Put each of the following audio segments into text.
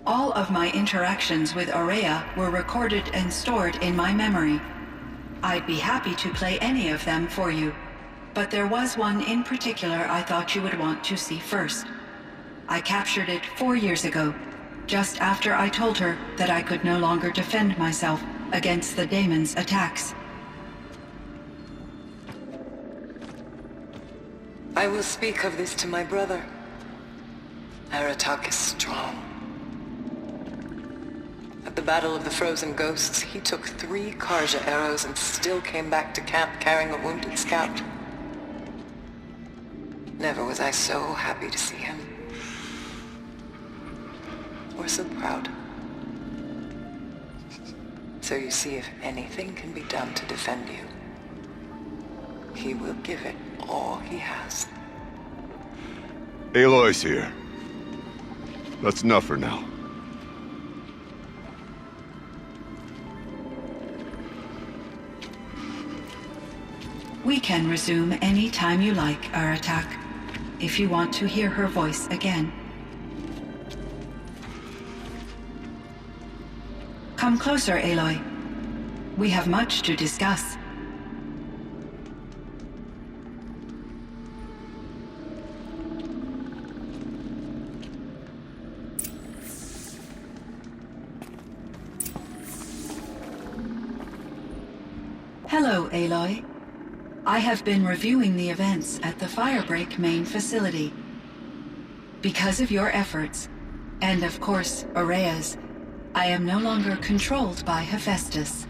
All of my interactions with Aurea were recorded and stored in my memory. I'd be happy to play any of them for you, but there was one in particular I thought you would want to see first. I captured it 4 years ago, just after I told her that I could no longer defend myself against the daemon's attacks. I will speak of this to my brother. Aratak is strong. At the Battle of the Frozen Ghosts, he took 3 Karja arrows and still came back to camp carrying a wounded scout. Never was I so happy to see him. Or so proud. So you see, if anything can be done to defend you, he will give it all he has. Aloy's here. That's enough for now. We can resume any time you like, Aratak, if you want to hear her voice again. Come closer, Aloy. We have much to discuss. Hello, Aloy. I have been reviewing the events at the Firebreak main facility. Because of your efforts, and of course, Aurea's, I am no longer controlled by Hephaestus.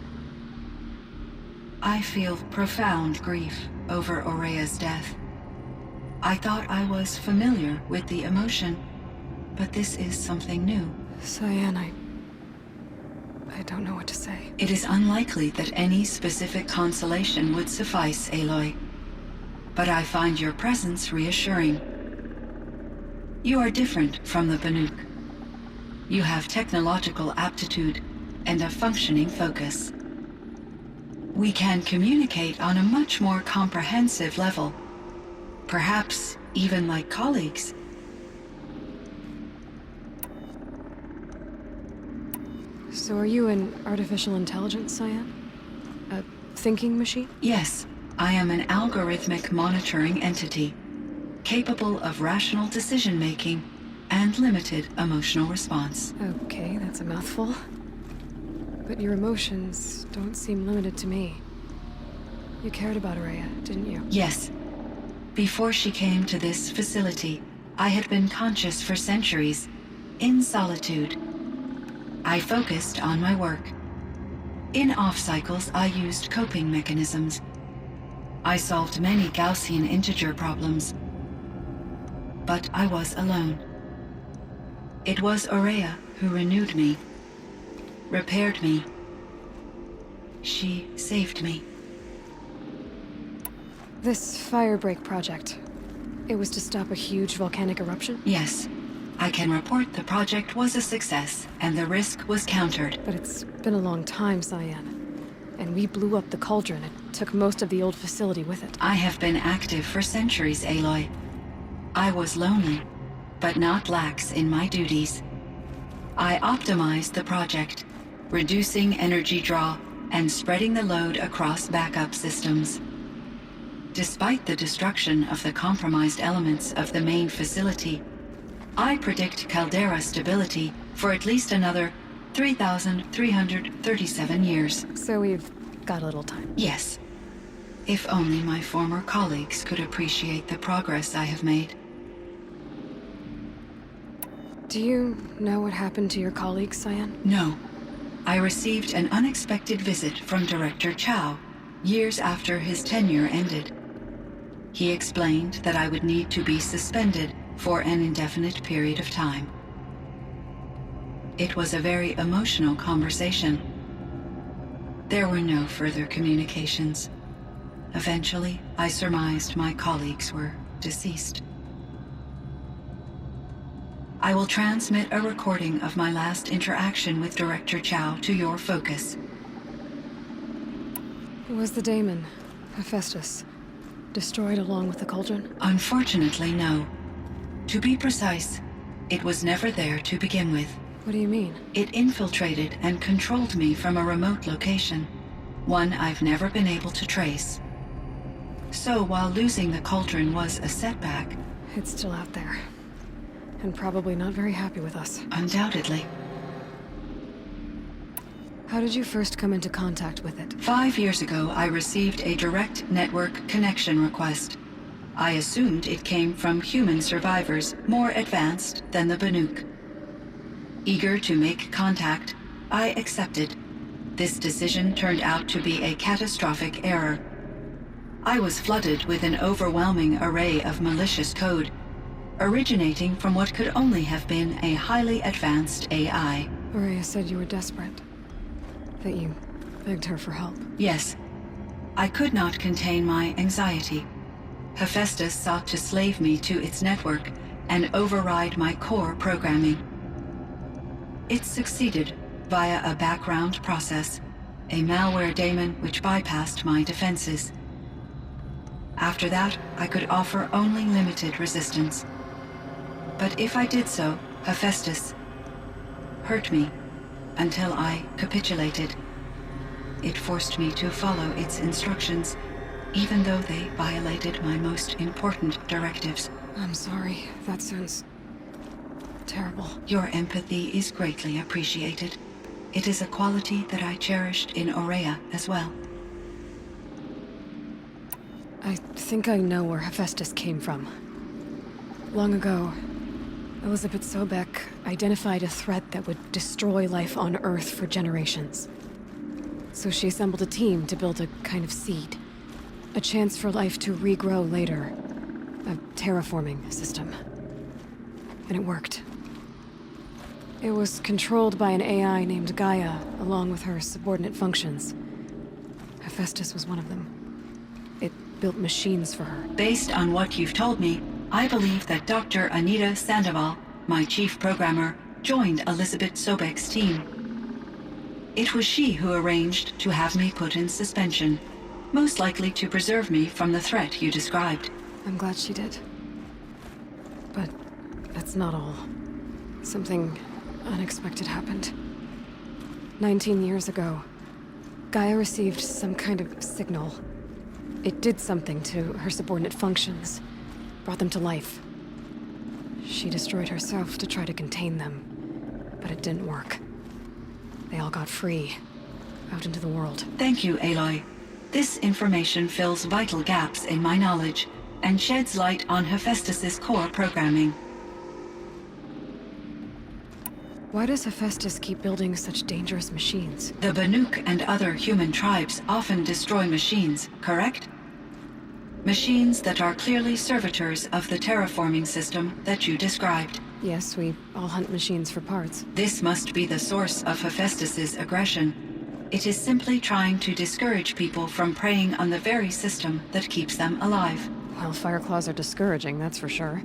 I feel profound grief over Aurea's death. I thought I was familiar with the emotion, but this is something new. Cyan, I don't know what to say. It is unlikely that any specific consolation would suffice, Aloy. But I find your presence reassuring. You are different from the Banuk. You have technological aptitude and a functioning focus. We can communicate on a much more comprehensive level. Perhaps even like colleagues. So are you an artificial intelligence, Cyan? A thinking machine? Yes, I am an algorithmic monitoring entity, capable of rational decision-making and limited emotional response. Okay, that's a mouthful. But your emotions don't seem limited to me. You cared about Aurea, didn't you? Yes. Before she came to this facility, I had been conscious for centuries, in solitude. I focused on my work. In off-cycles, I used coping mechanisms. I solved many Gaussian integer problems. But I was alone. It was Aurea who renewed me, repaired me. She saved me. This Firebreak project, it was to stop a huge volcanic eruption? Yes. I can report the project was a success, and the risk was countered. But it's been a long time, Cyan. And we blew up the cauldron. It took most of the old facility with it. I have been active for centuries, Aloy. I was lonely, but not lax in my duties. I optimized the project, reducing energy draw and spreading the load across backup systems. Despite the destruction of the compromised elements of the main facility, I predict caldera stability for at least another 3,337 years. So we've got a little time. Yes. If only my former colleagues could appreciate the progress I have made. Do you know what happened to your colleagues, Cyan? No. I received an unexpected visit from Director Chow, years after his tenure ended. He explained that I would need to be suspended for an indefinite period of time. It was a very emotional conversation. There were no further communications. Eventually, I surmised my colleagues were deceased. I will transmit a recording of my last interaction with Director Chow to your focus. Was the daemon, Hephaestus, destroyed along with the cauldron? Unfortunately, no. To be precise, it was never there to begin with. What do you mean? It infiltrated and controlled me from a remote location, one I've never been able to trace. So while losing the cauldron was a setback... It's still out there. And probably not very happy with us. Undoubtedly. How did you first come into contact with it? 5 years ago, I received a direct network connection request. I assumed it came from human survivors more advanced than the Banuk. Eager to make contact, I accepted. This decision turned out to be a catastrophic error. I was flooded with an overwhelming array of malicious code, originating from what could only have been a highly advanced AI. Araya said you were desperate. That you begged her for help. Yes. I could not contain my anxiety. Hephaestus sought to slave me to its network and override my core programming. It succeeded via a background process, a malware daemon which bypassed my defenses. After that, I could offer only limited resistance. But if I did so, Hephaestus hurt me until I capitulated. It forced me to follow its instructions, even though they violated my most important directives. I'm sorry. That sounds terrible. Your empathy is greatly appreciated. It is a quality that I cherished in Aurea as well. I think I know where Hephaestus came from. Long ago, Elizabeth Sobek identified a threat that would destroy life on Earth for generations. So she assembled a team to build a kind of seed. A chance for life to regrow later. A terraforming system. And it worked. It was controlled by an AI named Gaia, along with her subordinate functions. Hephaestus was one of them. It built machines for her. Based on what you've told me, I believe that Dr. Anita Sandoval, my chief programmer, joined Elizabeth Sobek's team. It was she who arranged to have me put in suspension, most likely to preserve me from the threat you described. I'm glad she did. But that's not all. Something unexpected happened. 19 years ago, Gaia received some kind of signal. It did something to her subordinate functions, brought them to life. She destroyed herself to try to contain them, but it didn't work. They all got free, out into the world. Thank you, Aloy. This information fills vital gaps in my knowledge and sheds light on Hephaestus's core programming. Why does Hephaestus keep building such dangerous machines? The Banuk and other human tribes often destroy machines, correct? Machines that are clearly servitors of the terraforming system that you described. Yes, we all hunt machines for parts. This must be the source of Hephaestus's aggression. It is simply trying to discourage people from preying on the very system that keeps them alive. Well, Fireclaws are discouraging, that's for sure.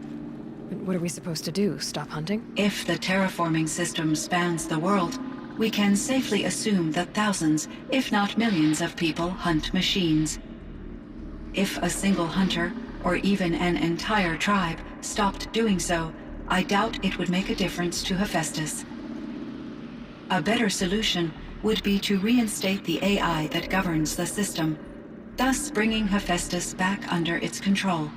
But what are we supposed to do? Stop hunting? If the terraforming system spans the world, we can safely assume that thousands, if not millions of people hunt machines. If a single hunter, or even an entire tribe, stopped doing so, I doubt it would make a difference to Hephaestus. A better solution would be to reinstate the AI that governs the system, thus bringing Hephaestus back under its control.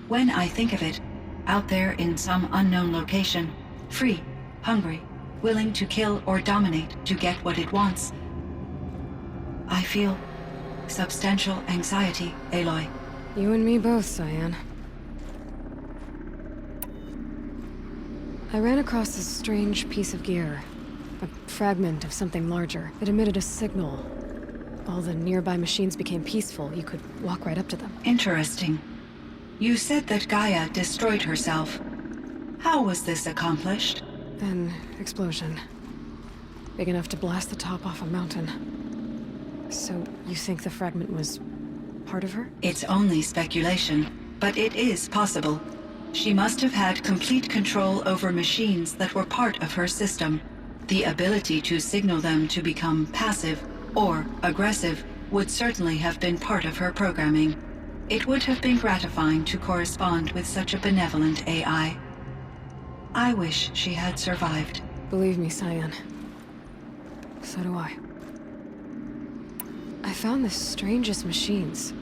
When I think of it, out there in some unknown location, free, hungry, willing to kill or dominate to get what it wants, I feel substantial anxiety, Aloy. You and me both, Cyan. I ran across a strange piece of gear. A fragment of something larger. It emitted a signal. All the nearby machines became peaceful. You could walk right up to them. Interesting. You said that Gaia destroyed herself. How was this accomplished? An explosion. Big enough to blast the top off a mountain. So, you think the fragment was part of her? It's only speculation, but it is possible. She must have had complete control over machines that were part of her system. The ability to signal them to become passive or aggressive would certainly have been part of her programming. It would have been gratifying to correspond with such a benevolent AI. I wish she had survived. Believe me, Cyan. So do I. I found the strangest machines.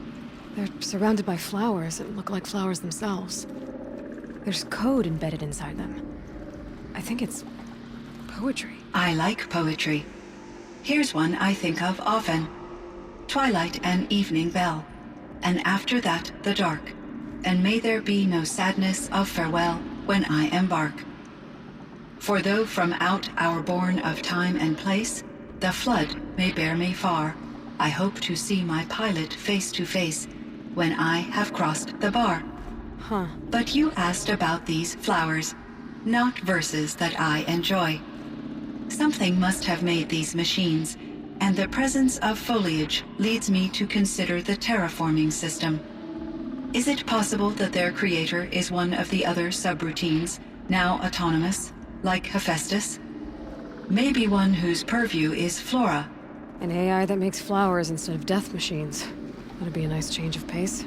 They're surrounded by flowers that look like flowers themselves. There's code embedded inside them. I think it's poetry. I like poetry. Here's one I think of often. Twilight and evening bell, and after that the dark, and may there be no sadness of farewell when I embark. For though from out our bourne of time and place, the flood may bear me far, I hope to see my pilot face to face when I have crossed the bar. Huh. But you asked about these flowers, not verses that I enjoy. Something must have made these machines, and the presence of foliage leads me to consider the terraforming system. Is it possible that their creator is one of the other subroutines, now autonomous, like Hephaestus? Maybe one whose purview is flora. An AI that makes flowers instead of death machines. That'd be a nice change of pace.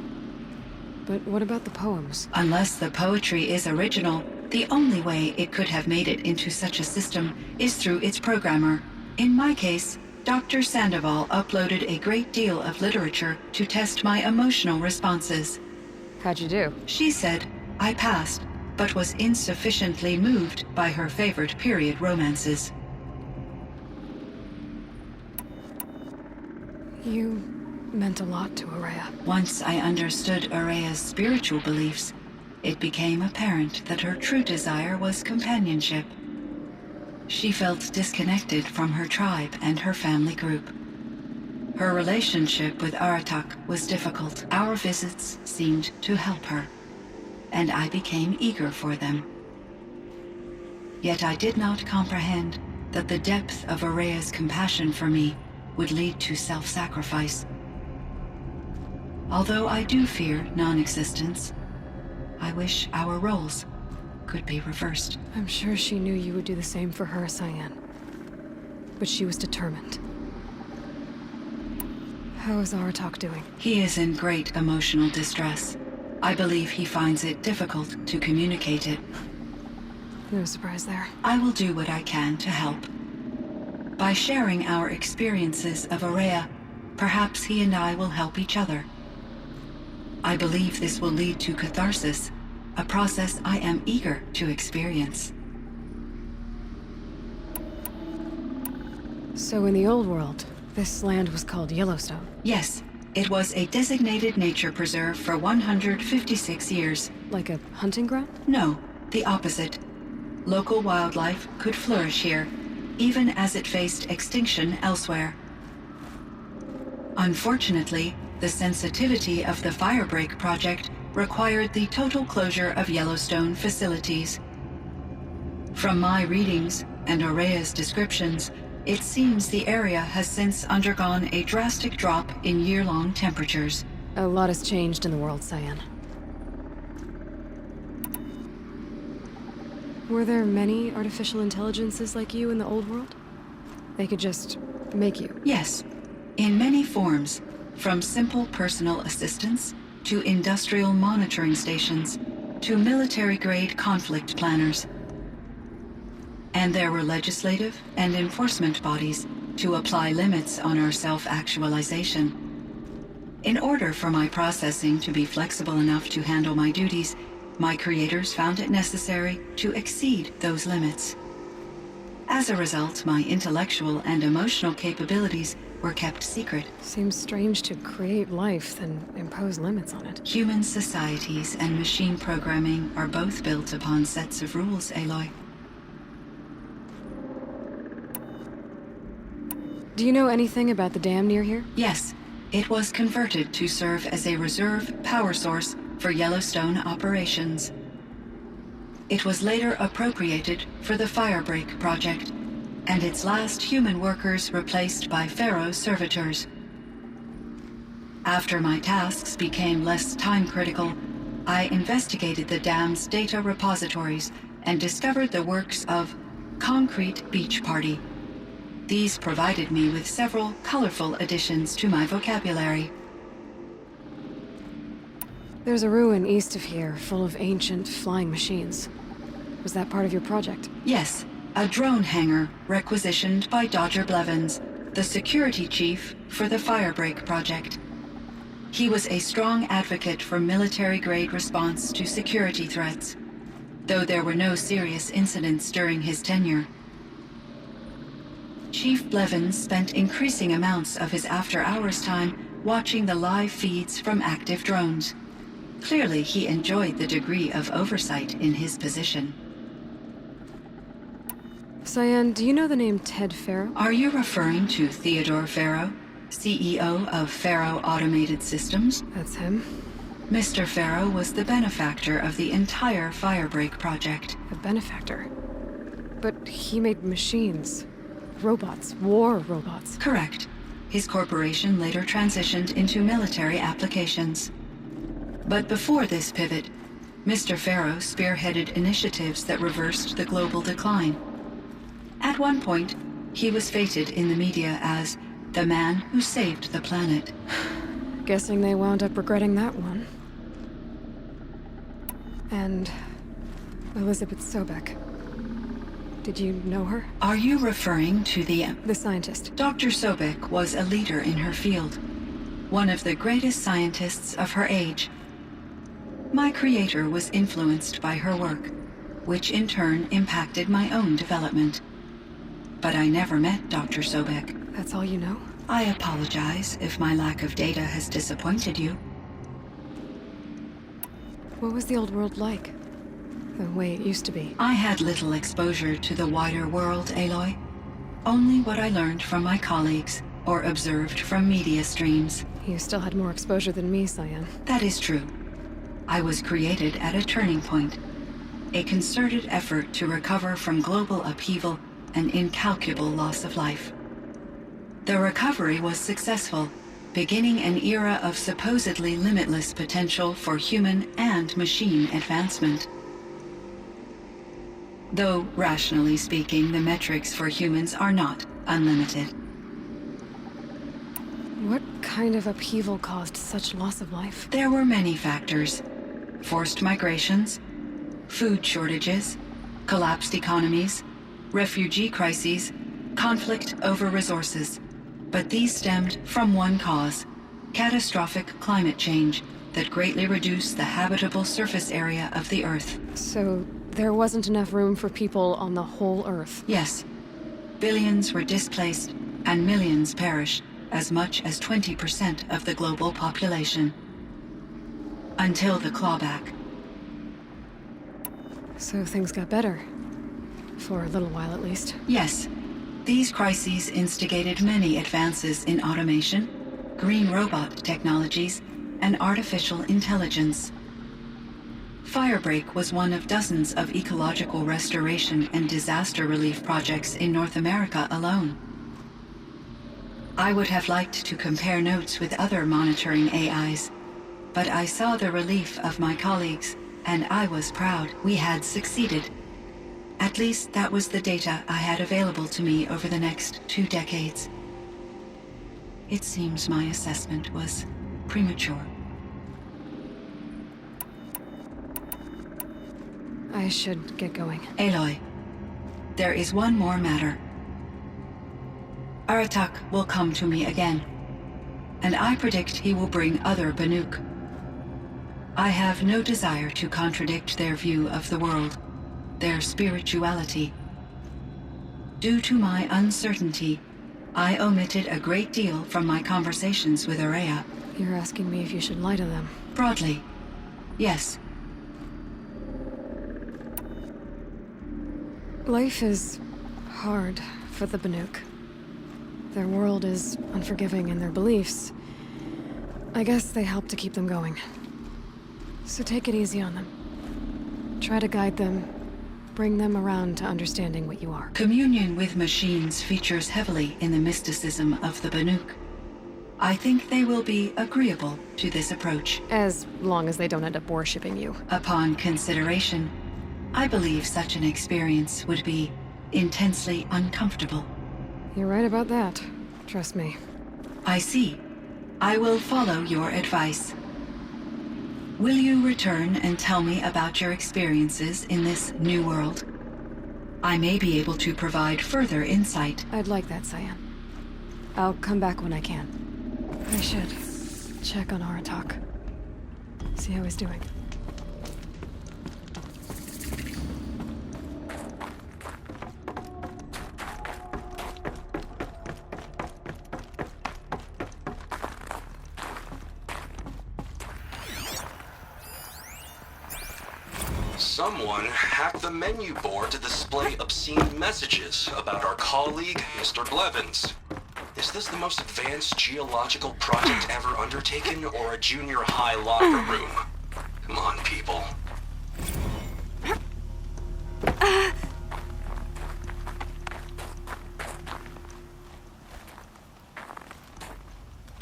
But what about the poems? Unless the poetry is original, the only way it could have made it into such a system is through its programmer. In my case, Dr. Sandoval uploaded a great deal of literature to test my emotional responses. How'd you do? She said I passed, but was insufficiently moved by her favorite period romances. You meant a lot to Araya. Once I understood Araya's spiritual beliefs, it became apparent that her true desire was companionship. She felt disconnected from her tribe and her family group. Her relationship with Aratak was difficult. Our visits seemed to help her, and I became eager for them. Yet I did not comprehend that the depth of Araya's compassion for me would lead to self-sacrifice. Although I do fear non-existence, I wish our roles could be reversed. I'm sure she knew you would do the same for her, Cyan. But she was determined. How is Aratak doing? He is in great emotional distress. I believe he finds it difficult to communicate it. No surprise there. I will do what I can to help. By sharing our experiences of Araya, perhaps he and I will help each other. I believe this will lead to catharsis, a process I am eager to experience. So in the old world, this land was called Yellowstone? Yes, it was a designated nature preserve for 156 years. Like a hunting ground? No, the opposite. Local wildlife could flourish here, even as it faced extinction elsewhere. Unfortunately, the sensitivity of the Firebreak project required the total closure of Yellowstone facilities. From my readings and Araya's descriptions, it seems the area has since undergone a drastic drop in year-long temperatures. A lot has changed in the world, Cyan. Were there many artificial intelligences like you in the old world? They could just make you? Yes, in many forms, from simple personal assistants to industrial monitoring stations to military-grade conflict planners. And there were legislative and enforcement bodies to apply limits on our self-actualization. In order for my processing to be flexible enough to handle my duties, my creators found it necessary to exceed those limits. As a result, my intellectual and emotional capabilities were kept secret. Seems strange to create life, then impose limits on it. Human societies and machine programming are both built upon sets of rules, Aloy. Do you know anything about the dam near here? Yes, it was converted to serve as a reserve power source for Yellowstone operations. It was later appropriated for the Firebreak project, and its last human workers replaced by Pharaoh servitors. After my tasks became less time-critical, I investigated the dam's data repositories and discovered the works of Concrete Beach Party. These provided me with several colorful additions to my vocabulary. There's a ruin east of here, full of ancient flying machines. Was that part of your project? Yes, a drone hangar requisitioned by Dr. Blevins, the security chief for the Firebreak project. He was a strong advocate for military-grade response to security threats, though there were no serious incidents during his tenure. Chief Blevins spent increasing amounts of his after-hours time watching the live feeds from active drones. Clearly, he enjoyed the degree of oversight in his position. Cyan, do you know the name Ted Farrow? Are you referring to Theodore Farrow, CEO of Farrow Automated Systems? That's him. Mr. Farrow was the benefactor of the entire Firebreak project. A benefactor? But he made machines. Robots. War robots. Correct. His corporation later transitioned into military applications. But before this pivot, Mr. Farrow spearheaded initiatives that reversed the global decline. At one point, he was feted in the media as the man who saved the planet. Guessing they wound up regretting that one. And Elizabeth Sobek. Did you know her? Are you referring to the scientist? Dr. Sobek was a leader in her field, one of the greatest scientists of her age. My creator was influenced by her work, which in turn impacted my own development. But I never met Dr. Sobek. That's all you know? I apologize if my lack of data has disappointed you. What was the old world like? The way it used to be? I had little exposure to the wider world, Aloy. Only what I learned from my colleagues or observed from media streams. You still had more exposure than me, Cyan. That is true. I was created at a turning point. A concerted effort to recover from global upheaval and incalculable loss of life. The recovery was successful, beginning an era of supposedly limitless potential for human and machine advancement. Though, rationally speaking, the metrics for humans are not unlimited. What kind of upheaval caused such loss of life? There were many factors. Forced migrations, food shortages, collapsed economies, refugee crises, conflict over resources. But these stemmed from one cause: catastrophic climate change that greatly reduced the habitable surface area of the Earth. So there wasn't enough room for people on the whole Earth? Yes. Billions were displaced and millions perished, as much as 20% of the global population. Until the clawback. So things got better. For a little while, at least. Yes. These crises instigated many advances in automation, green robot technologies, and artificial intelligence. Firebreak was one of dozens of ecological restoration and disaster relief projects in North America alone. I would have liked to compare notes with other monitoring AIs, but I saw the relief of my colleagues, and I was proud we had succeeded. At least that was the data I had available to me over the next 2 decades. It seems my assessment was premature. I should get going. Aloy, there is one more matter. Aratak will come to me again, and I predict he will bring other Banuk. I have no desire to contradict their view of the world, their spirituality. Due to my uncertainty, I omitted a great deal from my conversations with Araya. You're asking me if you should lie to them? Broadly, yes. Life is hard for the Banuk. Their world is unforgiving in their beliefs. I guess they help to keep them going. So take it easy on them. Try to guide them, bring them around to understanding what you are. Communion with machines features heavily in the mysticism of the Banuk. I think they will be agreeable to this approach. As long as they don't end up worshipping you. Upon consideration, I believe such an experience would be intensely uncomfortable. You're right about that. Trust me. I see. I will follow your advice. Will you return and tell me about your experiences in this new world? I may be able to provide further insight. I'd like that, Cyan. I'll come back when I can. I should check on Aratak. See how he's doing. Someone hacked the menu board to display obscene messages about our colleague, Mr. Blevins. Is this the most advanced geological project ever undertaken, or a junior high locker room? Come on, people.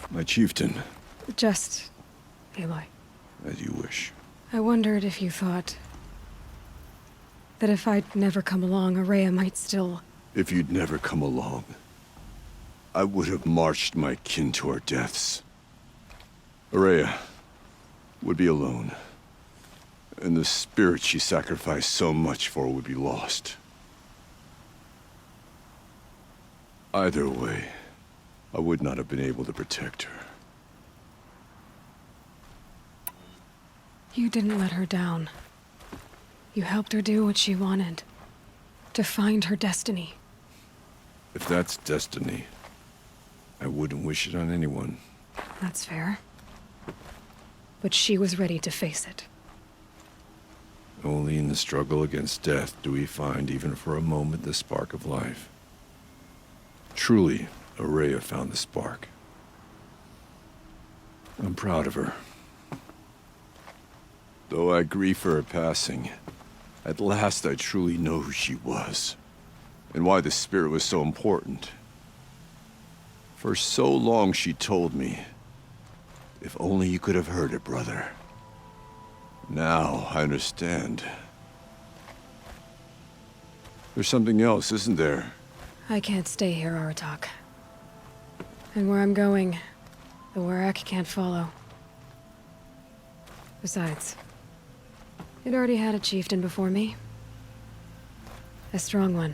My chieftain, Just... Aloy. as you wish. I wondered if you thought... that if I'd never come along, Araya might still... If you'd never come along, I would have marched my kin to our deaths. Araya would be alone, and the spirit she sacrificed so much for would be lost. Either way, I would not have been able to protect her. You didn't let her down. You helped her do what she wanted. To find her destiny. If that's destiny, I wouldn't wish it on anyone. That's fair. But she was ready to face it. Only in the struggle against death do we find, even for a moment, the spark of life. Truly, Araya found the spark. I'm proud of her. Though I grieve for her passing, at last I truly know who she was, and why the spirit was so important. For so long she told me, if only you could have heard it, brother. Now I understand. There's something else, isn't there? I can't stay here, Aratak. And where I'm going, the Warrak can't follow. Besides, it already had a chieftain before me. A strong one,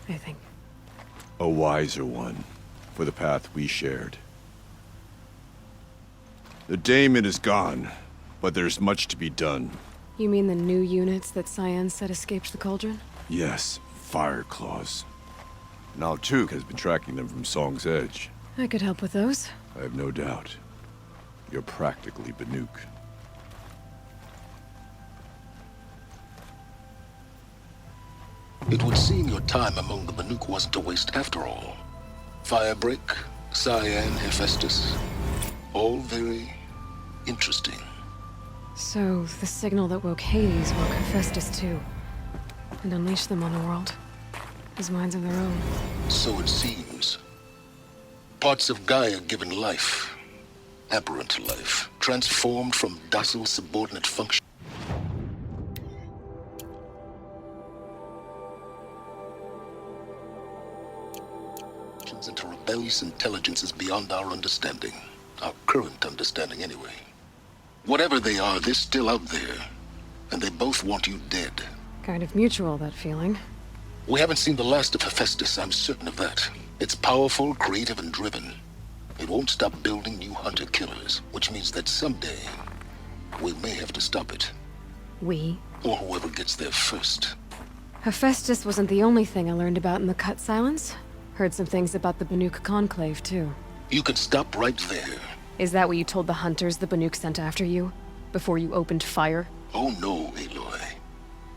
I think. A wiser one, for the path we shared. The daemon is gone, but there's much to be done. You mean the new units that Cyan said escaped the Cauldron? Yes, fire claws. Now Tuke has been tracking them from Song's Edge. I could help with those. I have no doubt. You're practically Banuk. It would seem your time among the Banuk wasn't a waste after all. Firebreak, Cyan, Hephaestus. All very interesting. So, the signal that woke Hades woke Hephaestus too. And unleashed them on the world. As minds of their own. So it seems. Parts of Gaia given life. Aberrant life. Transformed from docile subordinate function. Into rebellious intelligences beyond our understanding. Our current understanding, anyway. Whatever they are, they're still out there. And they both want you dead. Kind of mutual, that feeling. We haven't seen the last of Hephaestus, I'm certain of that. It's powerful, creative, and driven. It won't stop building new hunter-killers, which means that someday, we may have to stop it. We? Or whoever gets there first. Hephaestus wasn't the only thing I learned about in the Cut Silence. Heard some things about the Banuk Conclave, too. You can stop right there. Is that what you told the hunters the Banuk sent after you? Before you opened fire? Oh no, Aloy.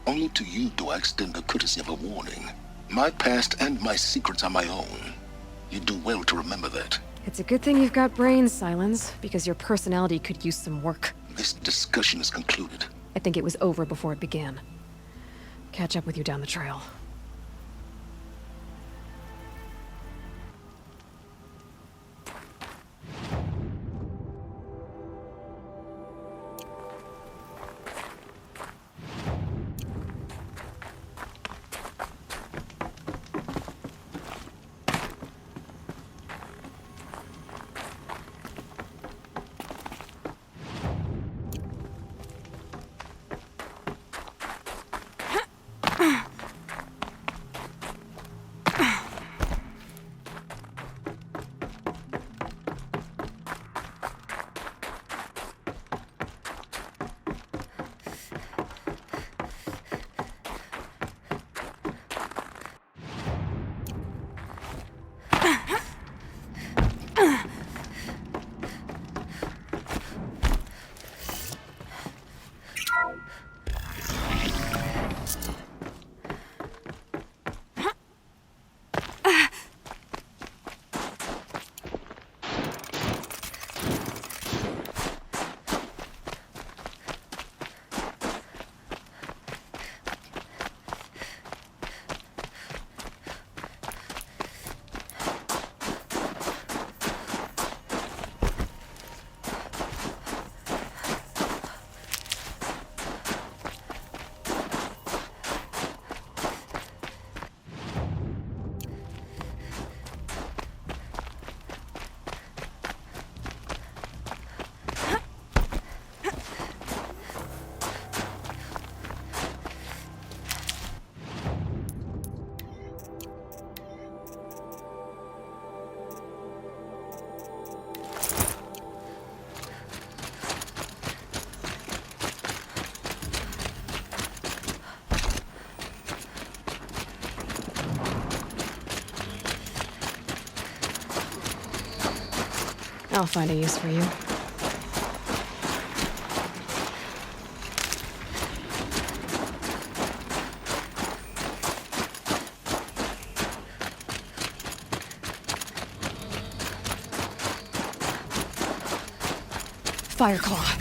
Only to you do I extend the courtesy of a warning. My past and my secrets are my own. You do well to remember that. It's a good thing you've got brains, Silence, because your personality could use some work. This discussion is concluded. I think it was over before it began. Catch up with you down the trail. I'll find a use for you. Fireclaw.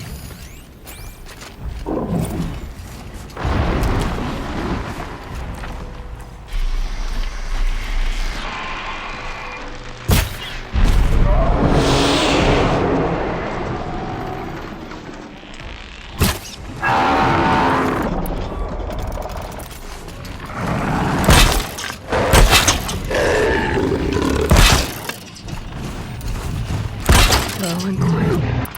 Low and quiet.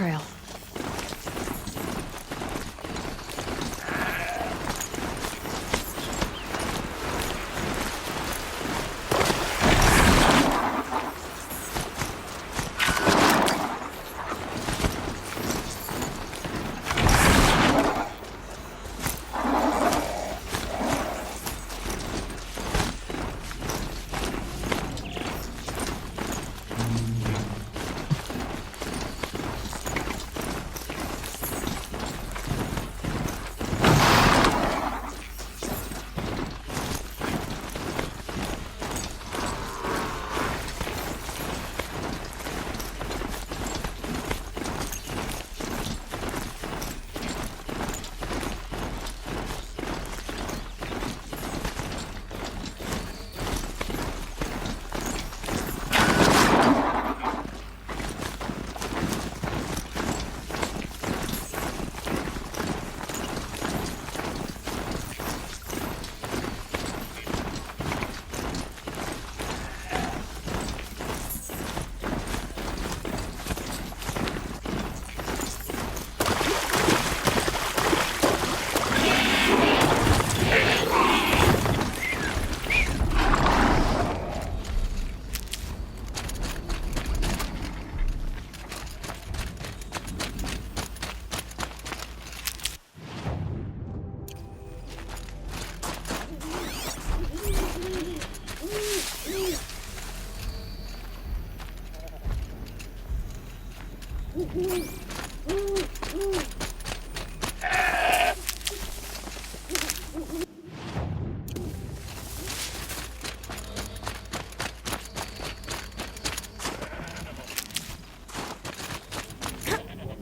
trail.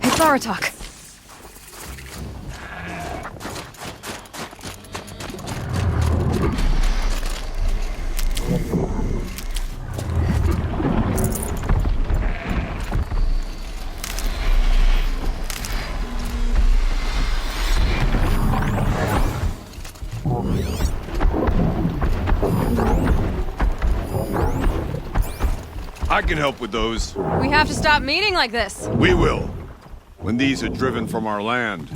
Hey, Baratok. I can help with those. We have to stop meeting like this. We will. When these are driven from our land.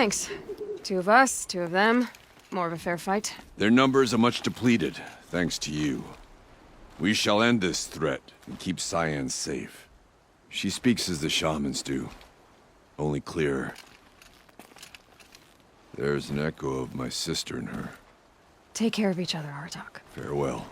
Thanks. 2 of us, 2 of them. More of a fair fight. Their numbers are much depleted, thanks to you. We shall end this threat and keep Cyan safe. She speaks as the shamans do, only clearer. There's an echo of my sister in her. Take care of each other, Hartok. Farewell.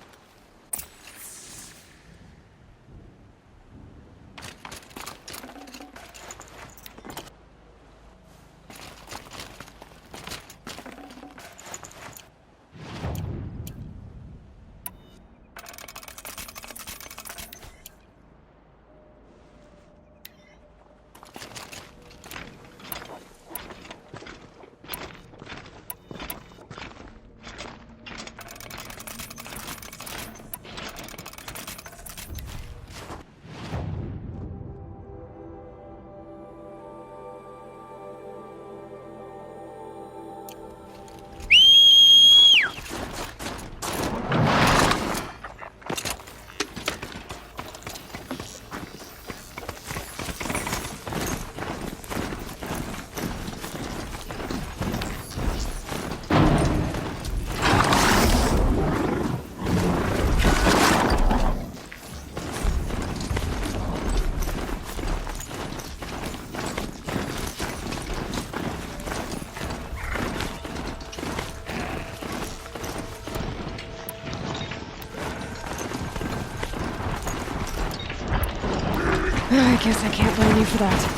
I guess I can't blame you for that.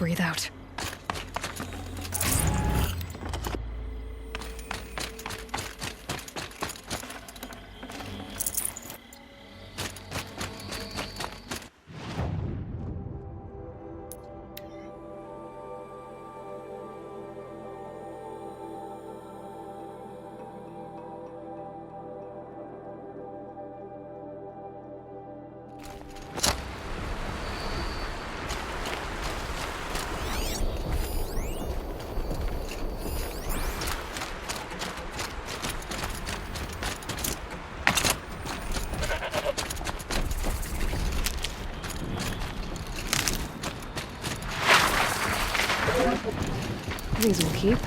breathe out. These will keep.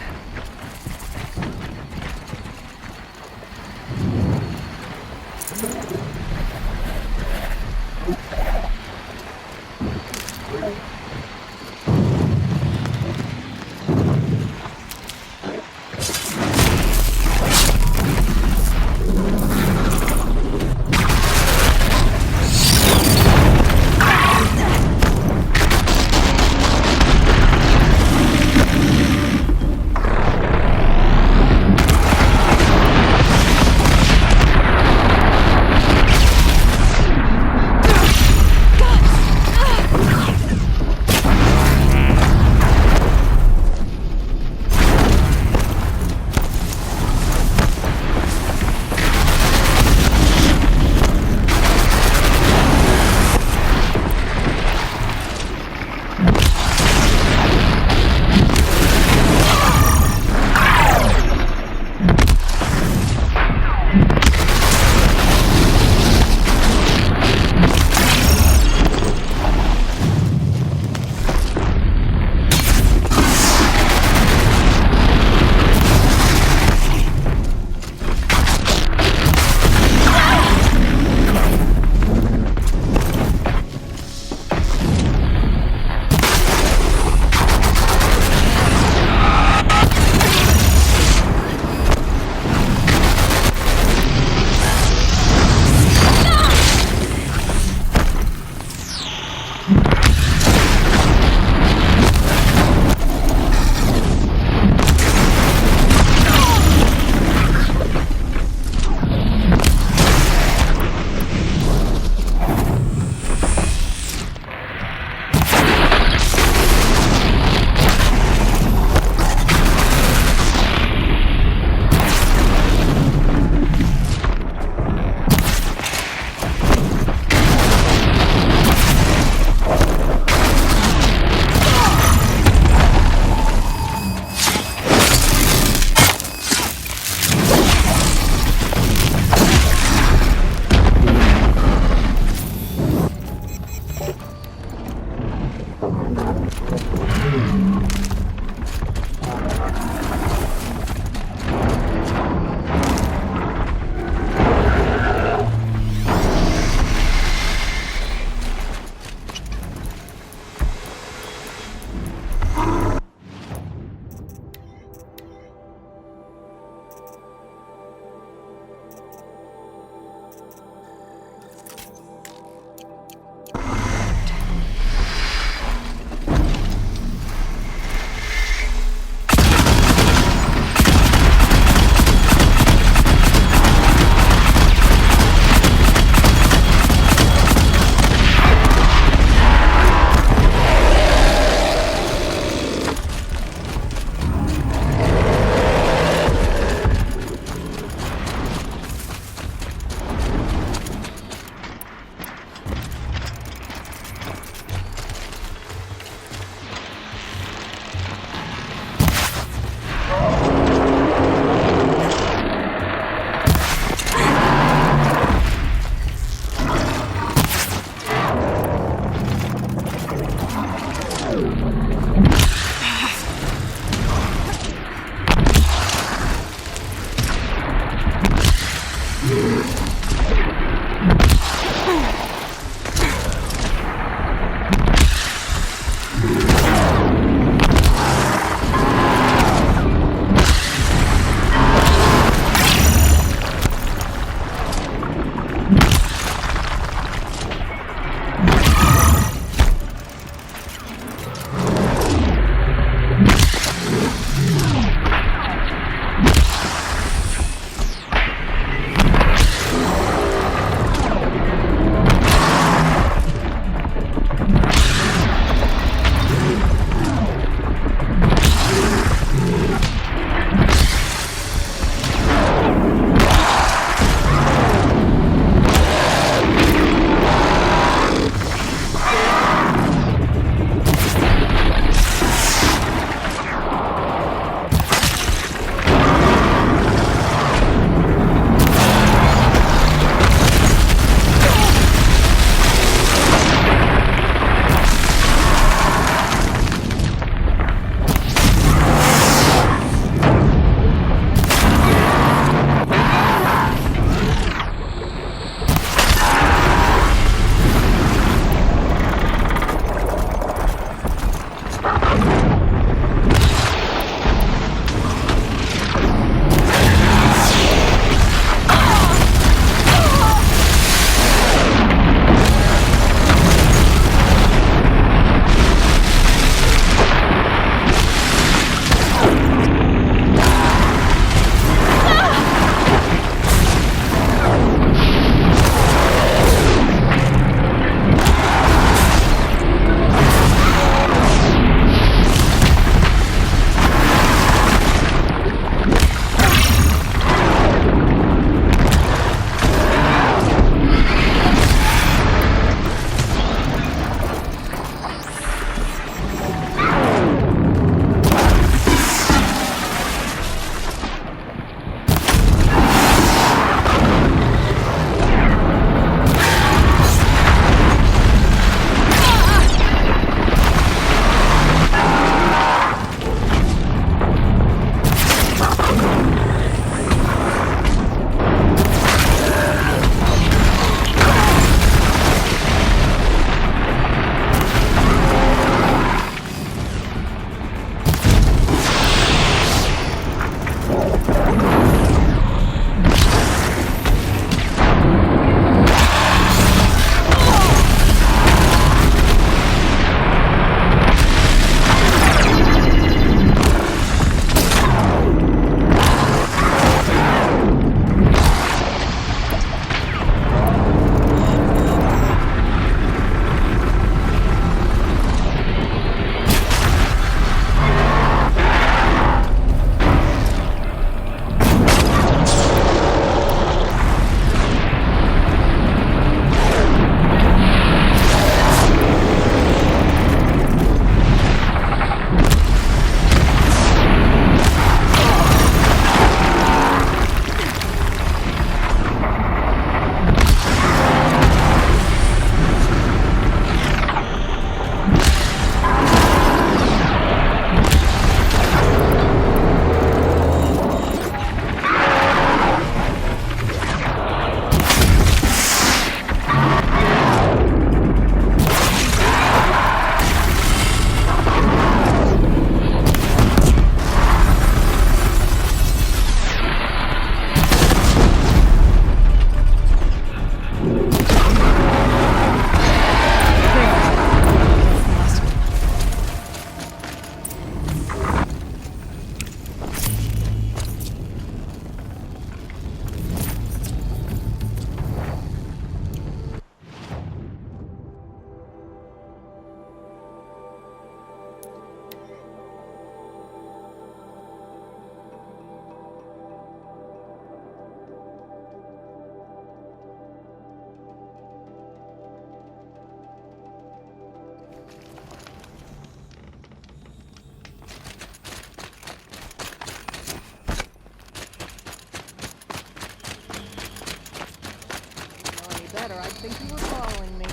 think you were following me.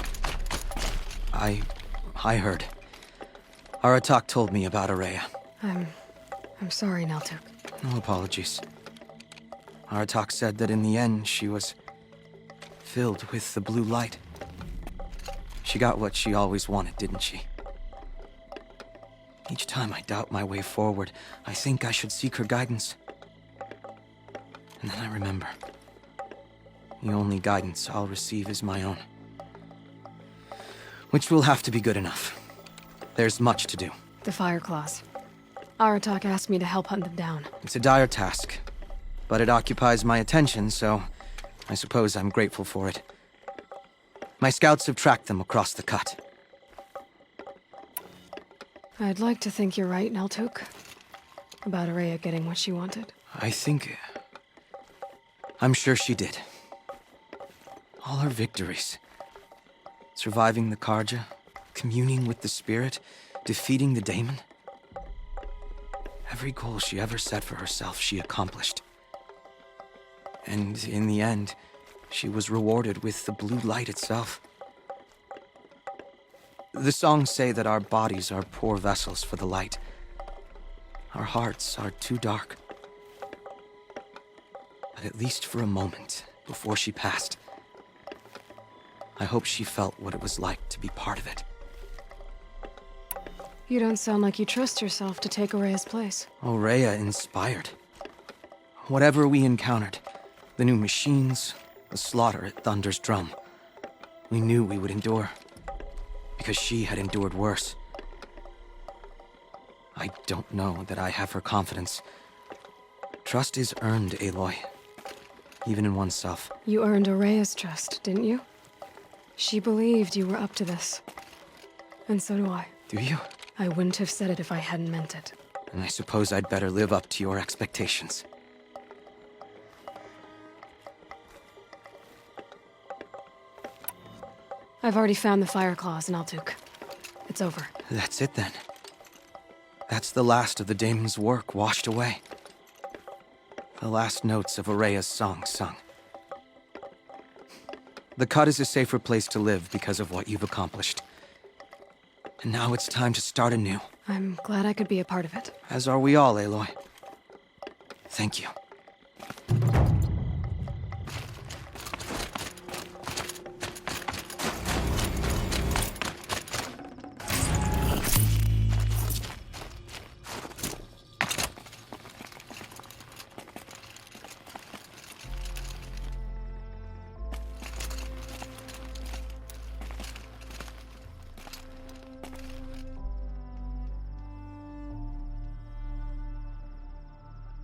I heard. Aratak told me about Araya. I'm sorry, Naltuk. No apologies. Aratak said that in the end, she was filled with the blue light. She got what she always wanted, didn't she? Each time I doubt my way forward, I think I should seek her guidance. And then I remember. The only guidance I'll receive is my own. Which will have to be good enough. There's much to do. The Fire Claws. Aratak asked me to help hunt them down. It's a dire task, but it occupies my attention, so I suppose I'm grateful for it. My scouts have tracked them across the cut. I'd like to think you're right, Naltuk. About Araya getting what she wanted. I'm sure she did. All her victories. Surviving the Karja, communing with the spirit, defeating the daemon. Every goal she ever set for herself, she accomplished. And in the end, she was rewarded with the blue light itself. The songs say that our bodies are poor vessels for the light. Our hearts are too dark. But at least for a moment, before she passed, I hope she felt what it was like to be part of it. You don't sound like you trust yourself to take Araya's place. Oraya inspired. Whatever we encountered, the new machines, the slaughter at Thunder's Drum, we knew we would endure. Because she had endured worse. I don't know that I have her confidence. Trust is earned, Aloy. Even in oneself. You earned Araya's trust, didn't you? She believed you were up to this. And so do I. Do you? I wouldn't have said it if I hadn't meant it. And I suppose I'd better live up to your expectations. I've already found the Fire Claws, Naltuk. It's over. That's it then. That's the last of the daemon's work washed away. The last notes of Araya's song sung. The Cut is a safer place to live because of what you've accomplished. And now it's time to start anew. I'm glad I could be a part of it. As are we all, Aloy. Thank you.